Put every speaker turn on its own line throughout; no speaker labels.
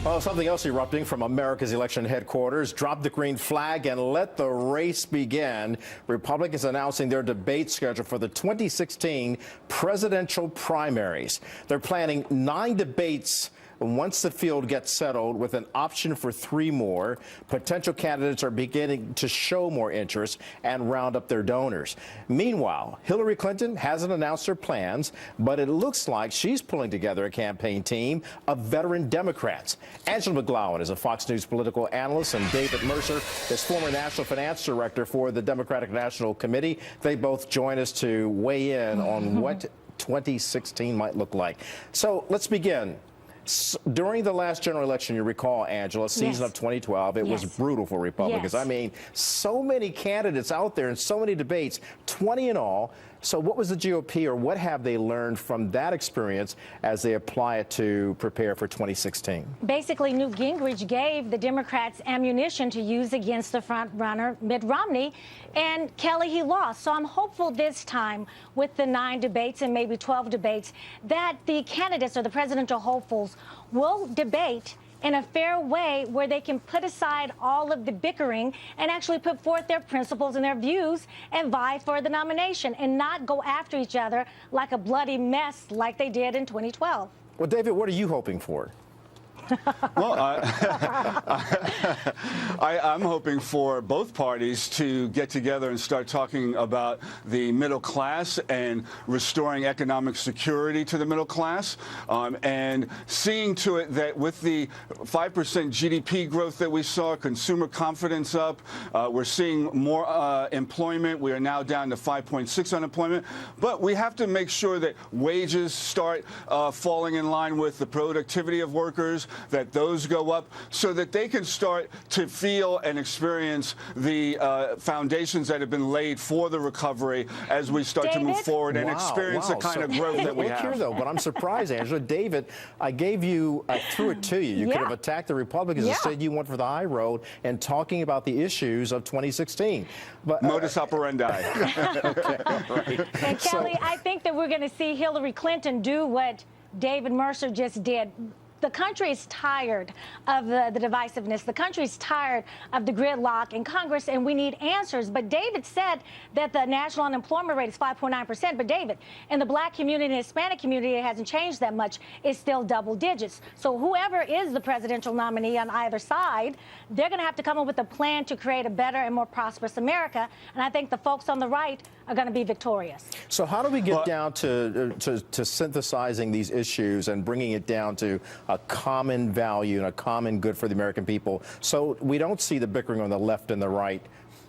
Well, something else erupting from America's election headquarters. Drop the green flag and let the race begin. Republicans announcing their debate schedule for the 2016 presidential primaries. They're planning 9 debates once the field gets settled, with an option for 3 more. Potential candidates are beginning to show more interest and round up their donors. Meanwhile, Hillary Clinton hasn't announced her plans, but it looks like she's pulling together a campaign team of veteran Democrats. Angela McGlowan is a Fox News political analyst, and David Mercer is former national finance director for the Democratic National Committee. They both join us to weigh in on what 2016 might look like. So let's begin. During the last general election, you recall, Angela, season of 2012, it was brutal for Republicans. I mean, so many candidates out there and so many debates, 20 in all. So what was the GOP, or what have they learned from that experience as they apply it to prepare for 2016?
Basically, Newt Gingrich gave the Democrats ammunition to use against the front runner, Mitt Romney, and Kelly, he lost. So I'm hopeful this time with the 9 debates and maybe 12 debates that the candidates or the presidential hopefuls will debate in a fair way where they can put aside all of the bickering and actually put forth their principles and their views and vie for the nomination and not go after each other like a bloody mess like they did in 2012.
Well, David, what are you hoping for?
Well, I'm hoping for both parties to get together and start talking about the middle class and restoring economic security to the middle class, and seeing to it that with the 5% GDP growth that we saw, consumer confidence up, we're seeing more employment. We are now down to 5.6 unemployment. But we have to make sure that wages start falling in line with the productivity of workers, that those go up so that they can start to feel and experience the foundations that have been laid for the recovery as we start to move forward and experience the kind of growth that we have.
Here, though, but I'm surprised, Angela. David, I threw it to you. You could have attacked the Republicans and said you went for the high road and talking about the issues of 2016. But
modus operandi.
And Kelly, I think that we're going to see Hillary Clinton do what David Mercer just did. The country is tired of the divisiveness. The country is tired of the gridlock in Congress, and we need answers. But David said that the national unemployment rate is 5.9%. But, David, in the black community and Hispanic community, it hasn't changed that much. It's still double digits. So whoever is the presidential nominee on either side, they're going to have to come up with a plan to create a better and more prosperous America. And I think the folks on the right are going to be victorious.
So how do we get down to synthesizing these issues and bringing it down to a common value and a common good for the American people, so we don't see the bickering on the left and the right,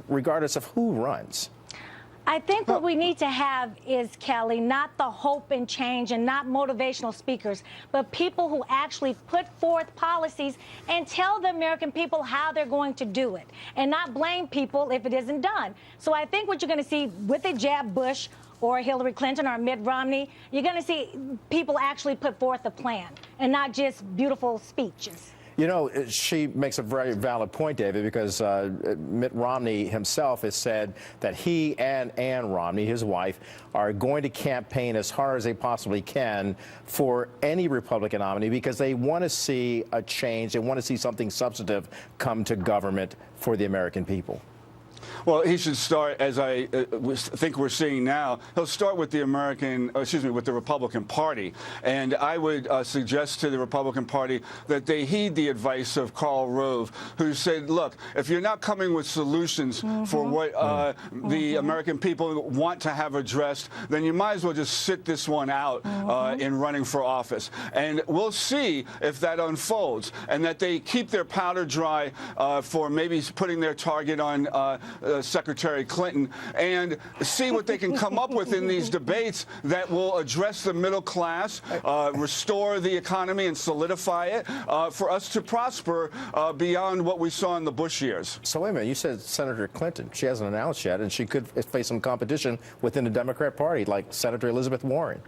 regardless of who runs?
I think what we need to have is, Kelly, not the hope and change and not motivational speakers, but people who actually put forth policies and tell the American people how they're going to do it and not blame people if it isn't done. So I think what you're going to see with a Jeb Bush or Hillary Clinton or Mitt Romney, you're going to see people actually put forth a plan and not just beautiful speeches.
You know, she makes a very valid point, David, because Mitt Romney himself has said that he and Ann Romney, his wife, are going to campaign as hard as they possibly can for any Republican nominee because they want to see a change. They want to see something substantive come to government for the American people.
Well, he should start, as I think we're seeing now, he'll start with the with the Republican Party. And I would suggest to the Republican Party that they heed the advice of Karl Rove, who said, look, if you're not coming with solutions for what the American people want to have addressed, then you might as well just sit this one out in running for office. And we'll see if that unfolds and that they keep their powder dry for maybe putting their target on Secretary Clinton and see what they can come up with in these debates that will address the middle class, restore the economy and solidify it for us to prosper beyond what we saw in the Bush years.
So wait a minute, you said Senator Clinton. She hasn't announced yet, and she could face some competition within the Democrat Party, like Senator Elizabeth Warren.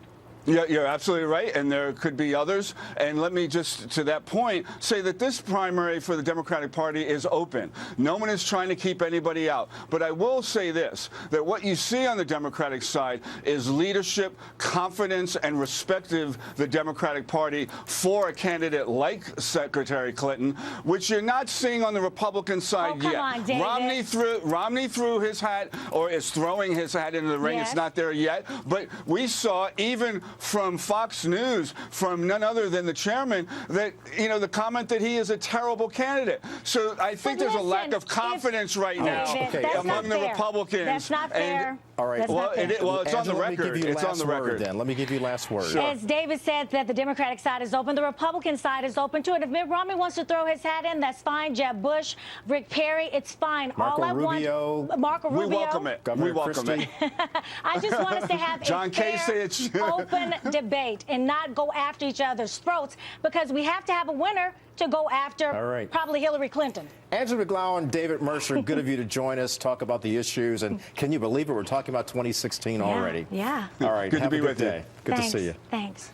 Yeah, you're absolutely right, and there could be others. And let me just, to that point, say that this primary for the Democratic Party is open. No one is trying to keep anybody out. But I will say this, that what you see on the Democratic side is leadership, confidence, and respect of the Democratic Party for a candidate like Secretary Clinton, which you're not seeing on the Republican side
come
yet.
on, David.
Romney threw his hat, or is throwing his hat into the ring.
Yes.
It's not there yet. But we saw, even from Fox News, from none other than the chairman, that, you know, the comment that he is a terrible candidate. So I think there's a lack of confidence right now among the Republicans.
That's not fair.
All right.
Well, it's on the record.
It's
on the record.
Then let me give you last word.
Sure.
As David said, that the Democratic side is open, the Republican side is open too. And if Mitt Romney wants to throw his hat in, that's fine. Jeb Bush, Rick Perry, it's fine.
Marco Rubio.
Marco Rubio.
We welcome it.
Governor
We welcome
Christie.
it.
I just want us to have
John
a fair,
Kasich.
open debate and not go after each other's throats, because we have to have a winner to go after.
All right.
Probably Hillary Clinton.
Angela McGlowan, David Mercer, good of you to join us, talk about the issues. And can you believe it? We're talking about 2016 already.
Yeah.
All right.
Good to
have
be
a good
with you.
day. Good
Thanks.
to see you.
Thanks.